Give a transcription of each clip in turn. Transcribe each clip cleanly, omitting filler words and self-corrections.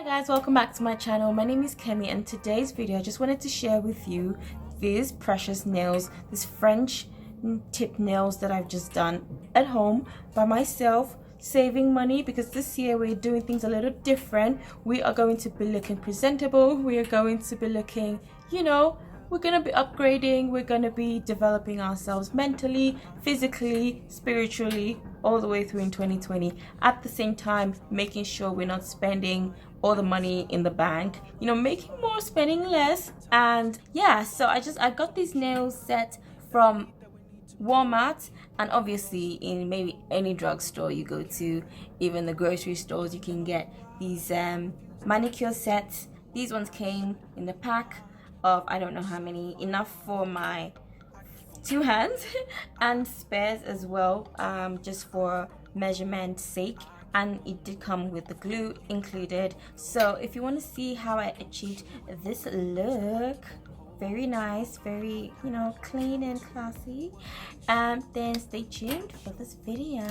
guys, welcome back to my channel. My name is Kemi, and today's video I just wanted to share with you these precious nails, these French tip nails that I've just done at home by myself, saving money because this year we're doing things a little different. We are going to be looking presentable. We are going to be looking, we're going to be upgrading. We're going to be developing ourselves mentally, physically, spiritually, all the way through in 2020. At the same time, making sure we're not spending all the money in the bank, making more, spending less. And yeah, so I got these nails set from Walmart, and obviously in maybe any drugstore you go to, even the grocery stores, you can get these manicure sets. These ones came in the pack of I don't know how many, enough for my 2 hands and spares as well, just for measurement sake. And it did come with the glue included. So if you want to see how I achieved this look, very nice, very clean and classy, then stay tuned for this video.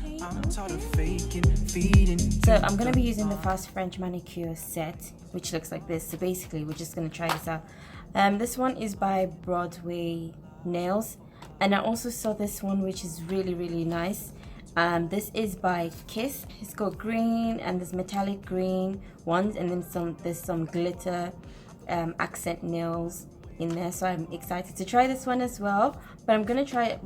Okay. So I'm gonna be using the Fast French Manicure set, which looks like this. So basically we're just gonna try this out. This one is by Broadway nails, and I also saw this one which is really nice. This is by Kiss. It's got green and there's metallic green ones, and then there's some glitter accent nails in there, so I'm excited to try this one as well. But I'm gonna try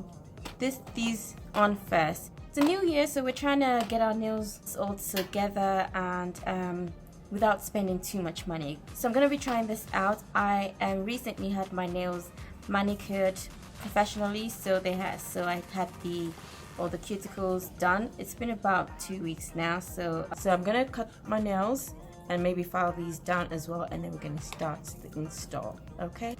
these on first. It's a new year, so we're trying to get our nails all together and without spending too much money. So I'm gonna be trying this out. I recently had my nails manicured professionally, so I had all the cuticles done. It's been about 2 weeks now, so I'm gonna cut my nails and maybe file these down as well, and then we're gonna start the install. Okay.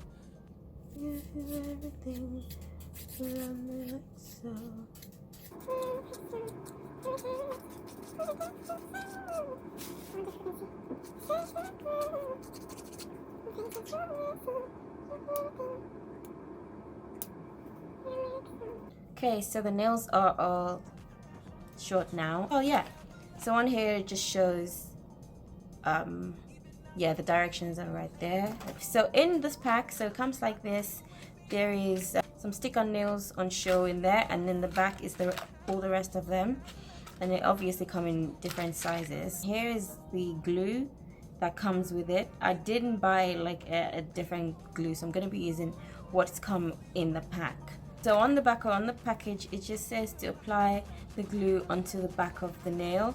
Okay, so the nails are all short now. Oh yeah, so on here it just shows the directions are right there. So in this pack, so it comes like this. There is some stick-on nails on show in there, and in the back is all the rest of them, and they obviously come in different sizes. Here is the glue that comes with it. I didn't buy like a different glue, so I'm going to be using what's come in the pack. So on the back or on the package, it just says to apply the glue onto the back of the nail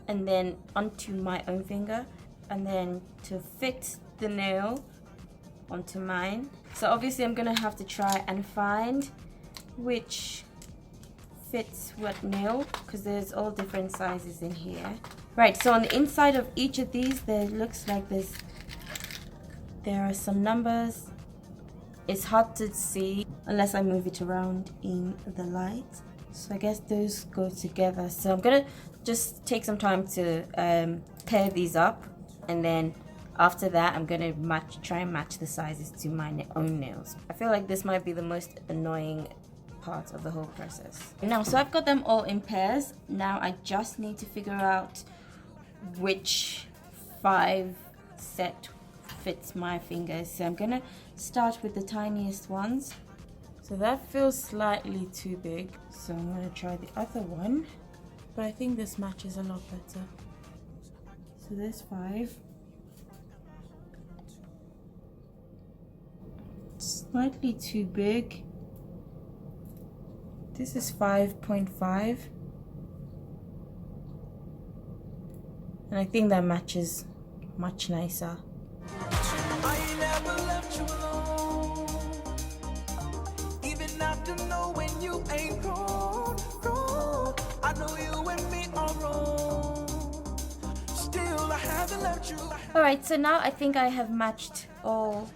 and then onto my own finger, and then to fit the nail onto mine. So obviously I'm gonna have to try and find which fits what nail, because there's all different sizes in here. Right, so on the inside of each of these, there looks like there are some numbers. It's hard to see unless I move it around in the light. So I guess those go together. So I'm gonna just take some time to pair these up, and then after that I'm gonna try and match the sizes to my own nails. I feel like this might be the most annoying part of the whole process. Now, so I've got them all in pairs. Now I just need to figure out which 5 set fits my fingers. So I'm gonna start with the tiniest ones. So that feels slightly too big, so I'm gonna try the other one, but I think this matches a lot better. So there's 5. Slightly too big. This is 5.5, and I think that matches much nicer. Alright, so now I think I have matched all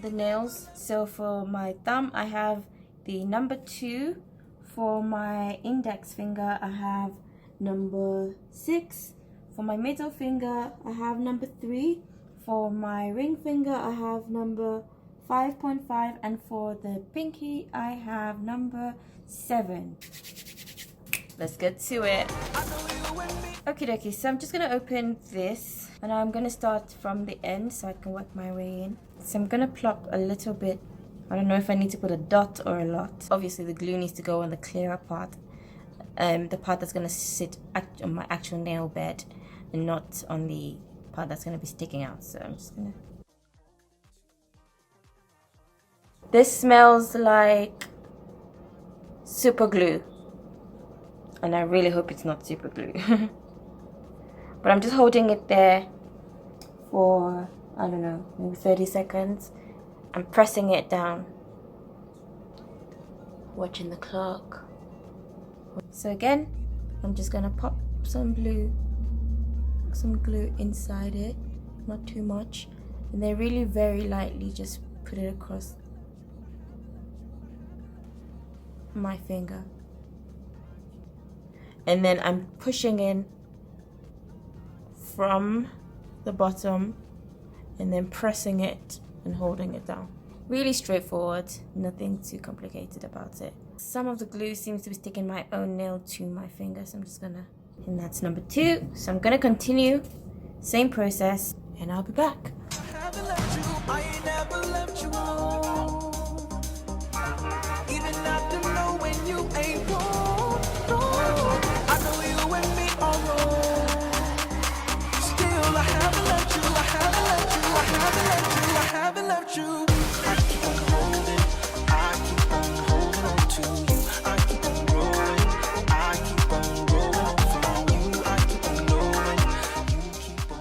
the nails. So for my thumb I have the number 2. For my index finger I have number 6. For my middle finger I have number 3. For my ring finger I have number 5.5, and for the pinky I have number 7. let's get to it. Okie dokie, so I'm just gonna open this and I'm gonna start from the end so I can work my way in. So I'm gonna plop a little bit. I don't know if I need to put a dot or a lot. Obviously the glue needs to go on the clearer part, the part that's gonna sit on my actual nail bed and not on the part that's gonna be sticking out. So I'm just gonna... This smells like super glue, and I really hope it's not super glue. But I'm just holding it there for, I don't know, maybe 30 seconds. I'm pressing it down, watching the clock. So again, I'm just gonna pop some glue inside it, not too much, and then really very lightly just put it across my finger, and then I'm pushing in from the bottom and then pressing it and holding it down. Really straightforward, nothing too complicated about it. Some of the glue seems to be sticking my own nail to my finger, so I'm just gonna, and that's number 2. So I'm gonna continue, same process, and I'll be back.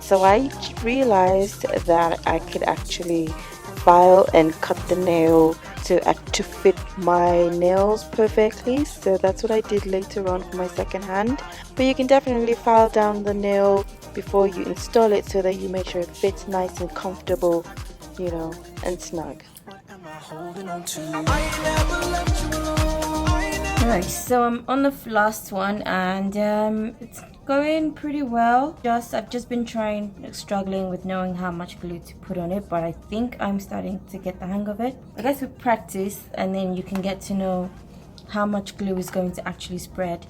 So I realized that I could actually file and cut the nail to fit my nails perfectly. So that's what I did later on for my second hand. But you can definitely file down the nail before you install it so that you make sure it fits nice and comfortable, you know, and snug. Alright, so I'm on the last one, and it's going pretty well. I've just been struggling with knowing how much glue to put on it, but I think I'm starting to get the hang of it. I guess with practice, and then you can get to know how much glue is going to actually spread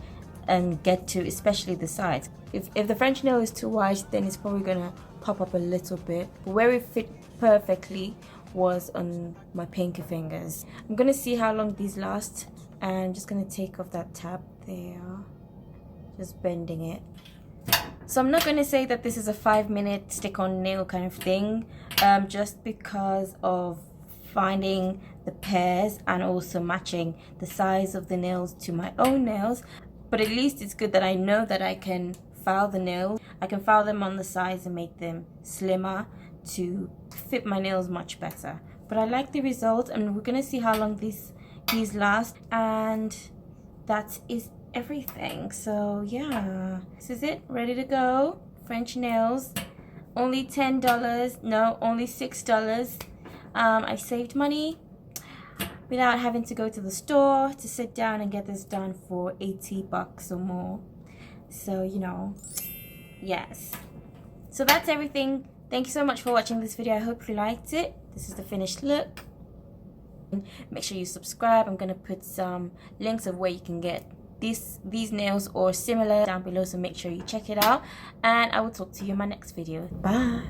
and get to, especially the sides. If the French nail is too wide, then it's probably gonna pop up a little bit. But where it fit perfectly was on my pinky fingers. I'm gonna see how long these last, and I'm just gonna take off that tab there, just bending it. So I'm not gonna say that this is a 5-minute stick-on nail kind of thing, just because of finding the pairs and also matching the size of the nails to my own nails. But at least it's good that I know that I can file the nails. I can file them on the sides and make them slimmer to fit my nails much better. But I like the result, and we're gonna see how long these last, and that is everything. So yeah, this is it, ready to go. French nails, only $10, no, only $6. I saved money without having to go to the store to sit down and get this done for $80 or more. So, you know, yes. So that's everything. Thank you so much for watching this video. I hope you liked it. This is the finished look. Make sure you subscribe. I'm going to put some links of where you can get these nails or similar down below, so make sure you check it out, and I will talk to you in my next video. Bye.